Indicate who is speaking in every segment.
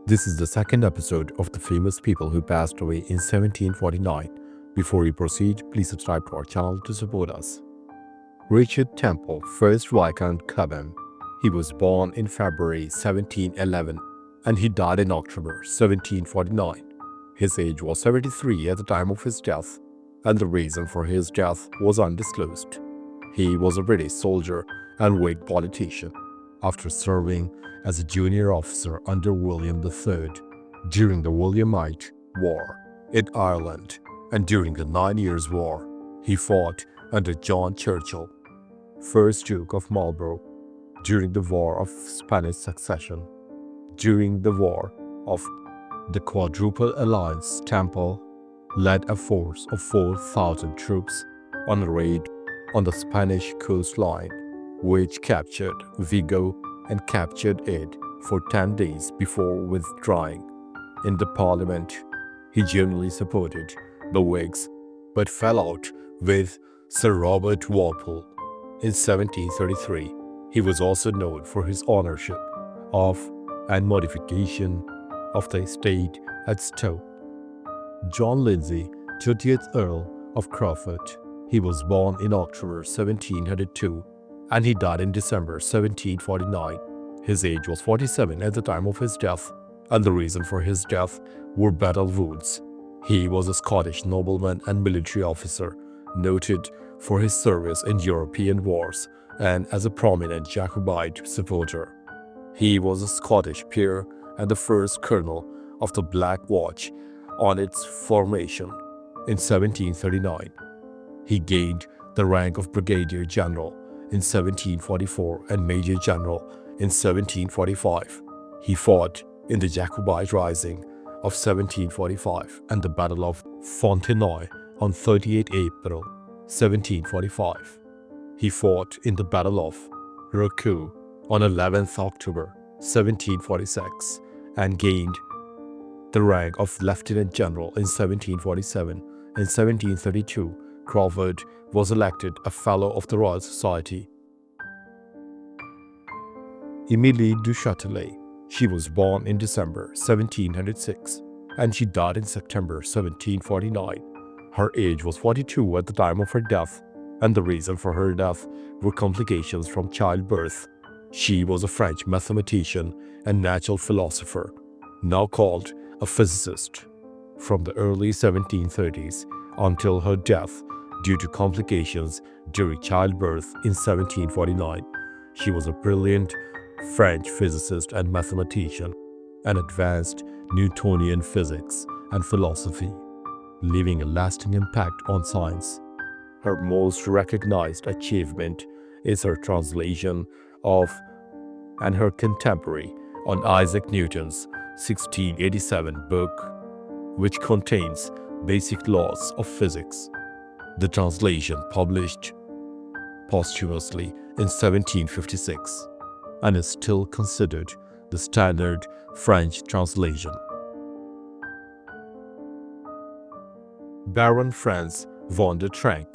Speaker 1: This is the second episode of the famous people who passed away in 1749. Before we proceed, please subscribe to our channel to support us. Richard Temple, 1st Viscount Cobham. He was born in February 1711 and he died in October 1749. His age was 73 at the time of his death, and the reason for his death was undisclosed. He was a British soldier and Whig politician. After serving as a junior officer under William III during the Williamite War in Ireland and during the 9 Years' War, he fought under John Churchill, 1st Duke of Marlborough, during the War of Spanish Succession. During the War of the Quadruple Alliance, Temple led a force of 4,000 troops on a raid on the Spanish coastline, which captured Vigo and captured it for 10 days before withdrawing. In the Parliament, he generally supported the Whigs, but fell out with Sir Robert Walpole. In 1733, he was also known for his ownership of and modification of the estate at Stowe. John Lindsay, 30th Earl of Crawford. He was born in October 1702 and he died in December 1749. His age was 47 at the time of his death, and the reason for his death were battle wounds. He was a Scottish nobleman and military officer, noted for his service in European wars and as a prominent Jacobite supporter. He was a Scottish peer and the first colonel of the Black Watch on its formation in 1739. He gained the rank of Brigadier General in 1744 and Major General in 1745. He fought in the Jacobite Rising of 1745 and the Battle of Fontenoy on 38 April 1745. He fought in the Battle of Rocoux on 11th October 1746 and gained the rank of Lieutenant General in 1747. In 1732, Crawford was elected a Fellow of the Royal Society. Émilie du Châtelet. She was born in December 1706 and she died in September 1749. Her age was 42 at the time of her death, and the reason for her death were complications from childbirth. She was a French mathematician and natural philosopher, now called a physicist, from the early 1730s until her death due to complications during childbirth in 1749. She was a brilliant French physicist and mathematician, and advanced Newtonian physics and philosophy, leaving a lasting impact on science. Her most recognized achievement is her translation of and her contemporary on Isaac Newton's 1687 book, which contains basic laws of physics. The translation published posthumously in 1756 and is still considered the standard French translation. Baron Franz von der Trank.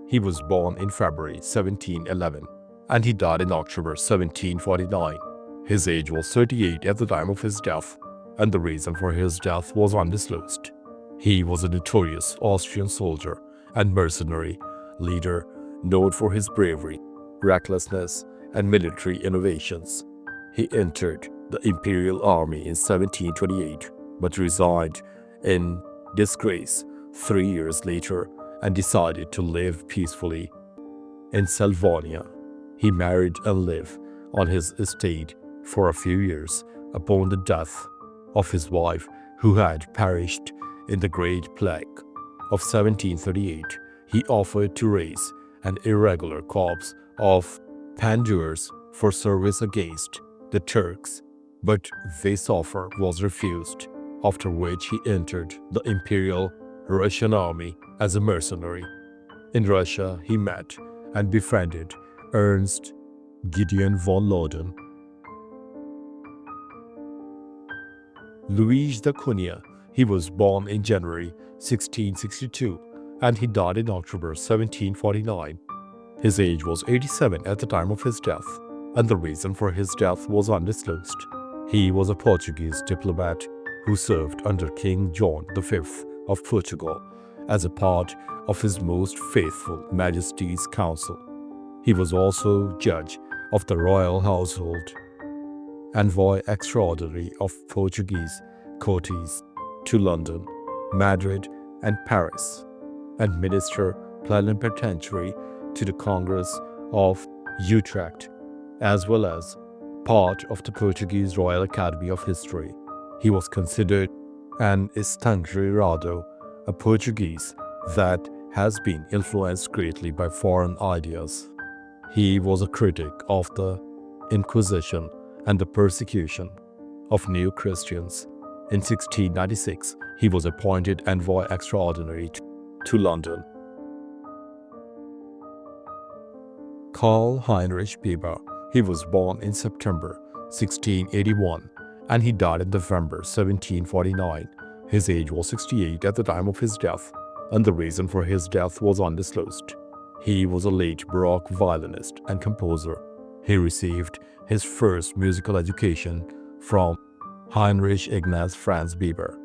Speaker 1: He was born in February 1711 and he died in October 1749. His age was 38 at the time of his death, and the reason for his death was undisclosed. He was a notorious Austrian soldier and mercenary leader known for his bravery, recklessness, and military innovations. He entered the Imperial Army in 1728 but resigned in disgrace 3 years later and decided to live peacefully in Savonia. He married and lived on his estate for a few years upon the death of his wife, who had perished in the Great Plague of 1738. He offered to raise an irregular corps of pandours for service against the Turks, but this offer was refused, after which he entered the Imperial Russian army as a mercenary. In Russia, he met and befriended Ernst Gideon von Loden. Louis de Cunha. He was born in January 1662 and he died in October 1749. His age was 87 at the time of his death, and the reason for his death was undisclosed. He was a Portuguese diplomat who served under King John V of Portugal as a part of His Most Faithful Majesty's Council. He was also judge of the royal household, envoy extraordinary of Portuguese courtiers to London, Madrid, and Paris, and minister plenipotentiary to the Congress of Utrecht, as well as part of the Portuguese Royal Academy of History. He was considered an estrangeirado, a Portuguese that has been influenced greatly by foreign ideas. He was a critic of the Inquisition and the persecution of New Christians. In 1696, he was appointed envoy extraordinary to London. Karl Heinrich Weber. He was born in September 1681 and he died in November 1749. His age was 68 at the time of his death, and the reason for his death was undisclosed. He was a late Baroque violinist and composer. He received his first musical education from Heinrich Ignaz Franz Weber.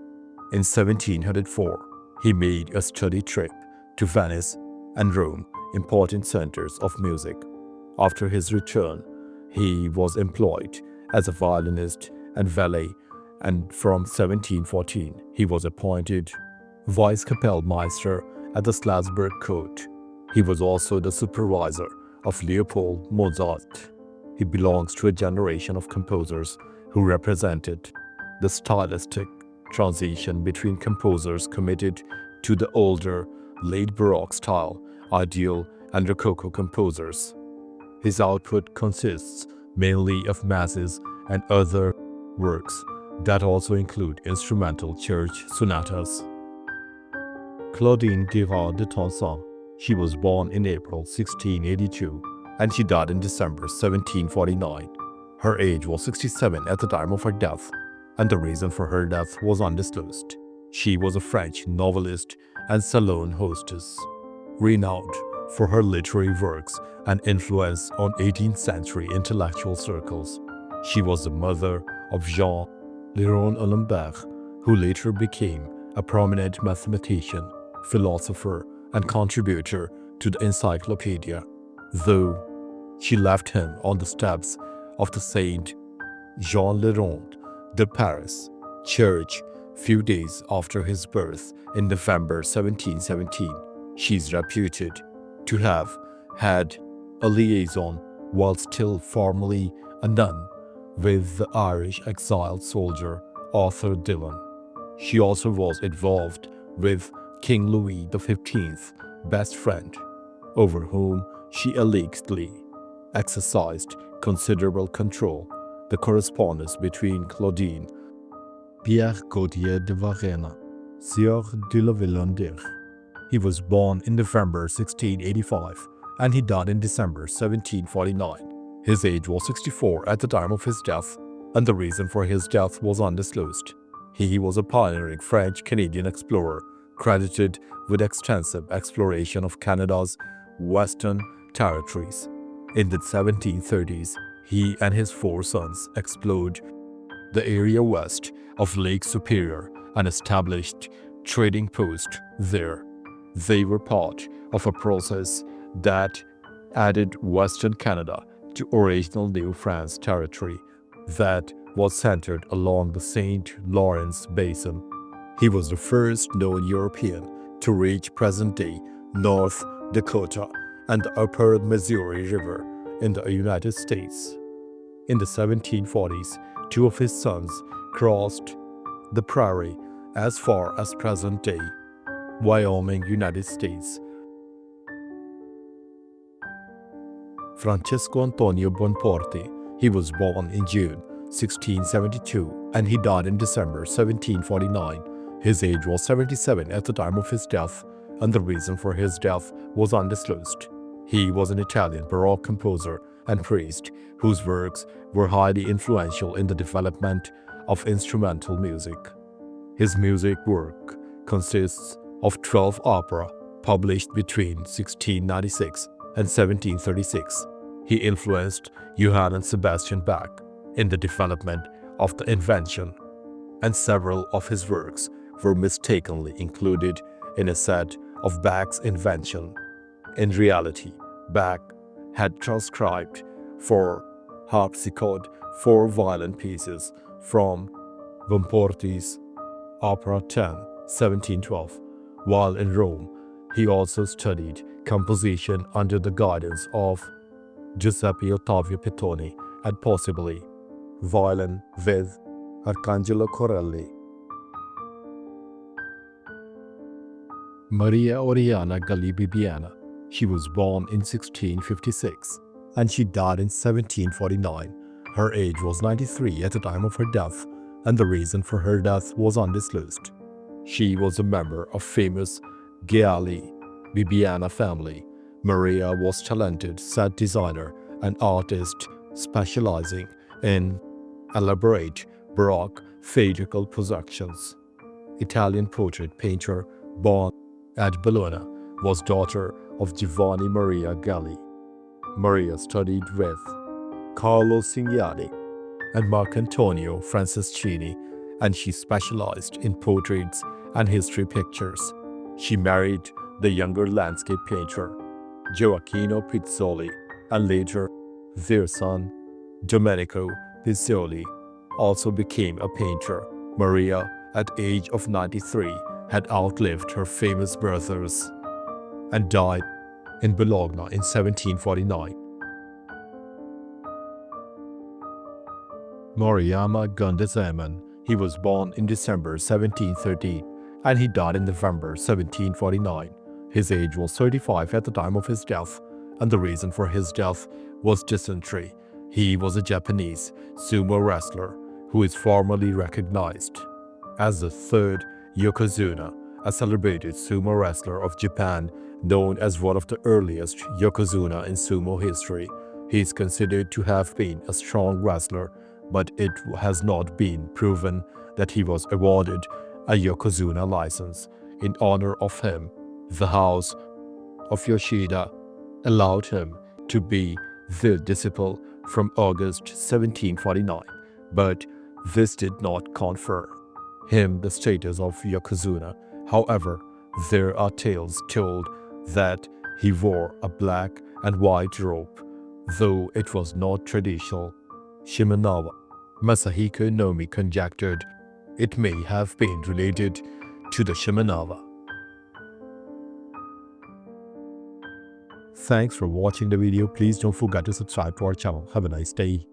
Speaker 1: In 1704, he made a study trip to Venice and Rome, important centers of music. After his return, he was employed as a violinist and valet, and from 1714 he was appointed Vice-Kapellmeister at the Salzburg court. He was also the supervisor of Leopold Mozart. He belongs to a generation of composers who represented the stylistic transition between composers committed to the older, late Baroque style, ideal and Rococo composers. His output consists mainly of masses and other works that also include instrumental church sonatas. Claudine Dira de Tonson. She was born in April 1682 and she died in December 1749. Her age was 67 at the time of her death, and the reason for her death was undisclosed. She was a French novelist and salon hostess, renowned for her literary works and influence on 18th century intellectual circles. She was the mother of Jean Léron Alembert, who later became a prominent mathematician, philosopher, and contributor to the encyclopedia, though she left him on the steps of the Saint Jean Léron de Paris church few days after his birth in November 1717. She is reputed to have had a liaison, while still formerly a nun, with the Irish exiled soldier Arthur Dillon. She also was involved with King Louis XV's best friend, over whom she allegedly exercised considerable control. The correspondence between Claudine Pierre Gautier de Varenne, Sieur de la Villandière. He was born in November 1685 and he died in December 1749. His age was 64 at the time of his death, and the reason for his death was undisclosed. He was a pioneering French-Canadian explorer, credited with extensive exploration of Canada's Western Territories. In the 1730s, he and his 4 sons explored the area west of Lake Superior and established trading posts there. They were part of a process that added Western Canada to original New France territory that was centered along the St. Lawrence Basin. He was the first known European to reach present-day North Dakota and the upper Missouri River in the United States. In the 1740s, 2 of his sons crossed the prairie as far as present-day Wyoming, United States. Francesco Antonio Bonporti. He was born in June 1672 and he died in December 1749. His age was 77 at the time of his death, and the reason for his death was undisclosed. He was an Italian Baroque composer and priest whose works were highly influential in the development of instrumental music. His music work consists of 12 opera published between 1696 and 1736. He influenced Johann Sebastian Bach in the development of the invention, and several of his works were mistakenly included in a set of Bach's invention. In reality, Bach had transcribed for harpsichord 4 violin pieces from Bomporti's Opera 10, 1712. While in Rome, he also studied composition under the guidance of Giuseppe Ottavio Pittoni and possibly violin with Arcangelo Corelli. Maria Oriana Galli Bibbiena. She was born in 1656 and she died in 1749. Her age was 93 at the time of her death, and the reason for her death was undisclosed. She was a member of famous Galli Bibbiena family. Maria was talented set designer and artist specializing in elaborate Baroque theatrical productions. Italian portrait painter born at Bologna, was daughter of Giovanni Maria Galli. Maria studied with Carlo Signani and Marcantonio Franceschini, and she specialized in portraits and history pictures. She married the younger landscape painter Gioacchino Pizzoli, and later their son Domenico Pizzoli also became a painter. Maria, at age of 93, had outlived her famous brothers and died in Bologna in 1749. Mariama Gundezeman. He was born in December 1713 and he died in November 1749. His age was 35 at the time of his death, and the reason for his death was dysentery. He was a Japanese sumo wrestler who is formally recognized as the third Yokozuna, a celebrated sumo wrestler of Japan known as one of the earliest Yokozuna in sumo history. He is considered to have been a strong wrestler, but it has not been proven that he was awarded a Yokozuna license. In honor of him, the house of Yoshida allowed him to be their disciple from August 1749, but this did not confer him the status of Yokozuna. However, there are tales told that he wore a black and white robe, though it was not traditional Shimenawa. Masahiko Nomi conjectured it may have been related to the Shimenawa. Thanks for watching the video. Please don't forget to subscribe to our channel. Have a nice day.